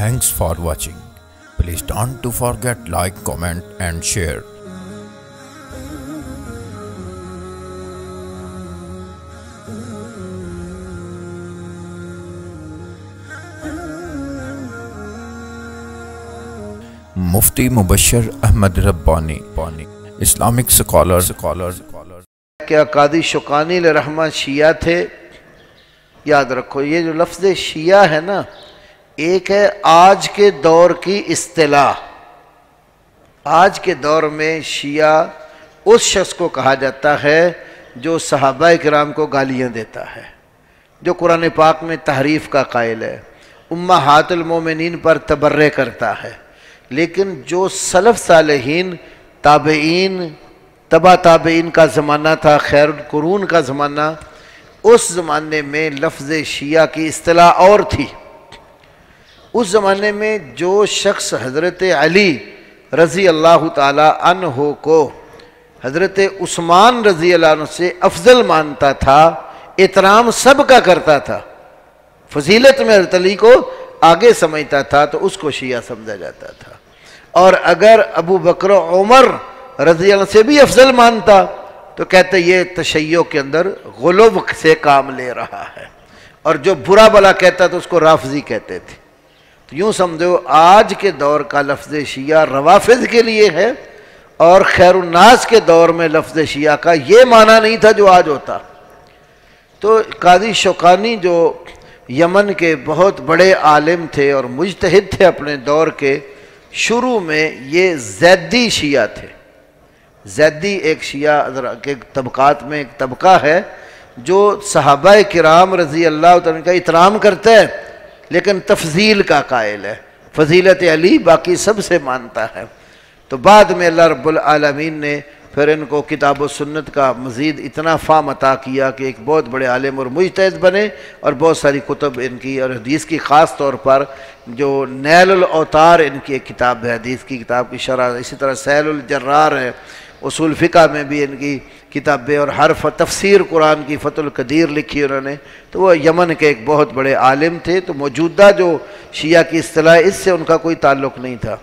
Thanks for watching. Please don't to forget like, comment and share. Mufti Mubashir Ahmad Rabbani, Islamic scholars. کیا قاضی شوکانی علیہ رحمہ شیعہ تھے؟ یاد رکھو یہ جو لفظ شیعہ ہے نا، ایک ہے آج کے دور کی اصطلاح۔ آج کے دور میں شیعہ اس شخص کو کہا جاتا ہے جو صحابہ کرام کو گالیاں دیتا ہے، جو قرآن پاک میں تحریف کا قائل ہے، امہات المومنین پر تبرئے کرتا ہے، لیکن جو سلف صالحین، تابعین، تبع تابعین کا زمانہ تھا، خیر القرون کا زمانہ، اس زمانے میں لفظ شیعہ کی اصطلاح اور تھی۔ اس زمانے میں جو شخص حضرت علی رضی اللہ تعالی عنہ کو حضرت عثمان رضی اللہ عنہ سے افضل مانتا تھا، احترام سب کا کرتا تھا، فضیلت میں حضرت علی کو آگے سمجھتا تھا، تو اس کو شیعہ سمجھا جاتا تھا۔ اور اگر ابو بکر و عمر رضی اللہ عنہ سے بھی افضل مانتا تو کہتے یہ تشیع کے اندر غلو سے کام لے رہا ہے، اور جو برا بلا کہتا تو اس کو رافضی کہتے تھے۔ تو یوں سمجھو آج کے دور کا لفظ شیعہ روافض کے لیے ہے، اور خیر الناس کے دور میں لفظ شیعہ کا یہ معنی نہیں تھا جو آج ہوتا۔ تو قاضی شوکانی جو یمن کے بہت بڑے عالم تھے اور مجتہد تھے اپنے دور کے، شروع میں یہ زیدی شیعہ تھے۔ زیدی ایک شیعہ کے طبقات میں ایک طبقہ ہے جو صحابہ کرام رضی اللہ عنہ کا احترام کرتا ہے، لیکن تفضیل کا قائل ہے، فضیلت علی باقی سب سے مانتا ہے۔ تو بعد میں اللہ رب العالمین نے پھر ان کو کتاب و سنت کا مزید اتنا فہم عطا کیا کہ ایک بہت بڑے عالم اور مجتہد بنے، اور بہت ساری کتب ان کی، اور حدیث کی خاص طور پر جو نیل الاوتار ان کی ایک کتاب ہے، حدیث کی کتاب کی شرح، اسی طرح سیل الجرار ہے، اصول فقہ میں بھی ان کی کتابیں، اور حرف تفسیر قرآن کی فتح القدیر لکھی انہوں نے۔ تو وہ یمن کے ایک بہت بڑے عالم تھے۔ تو موجودہ جو شیعہ کی اصطلاح اس سے ان کا کوئی تعلق نہیں تھا۔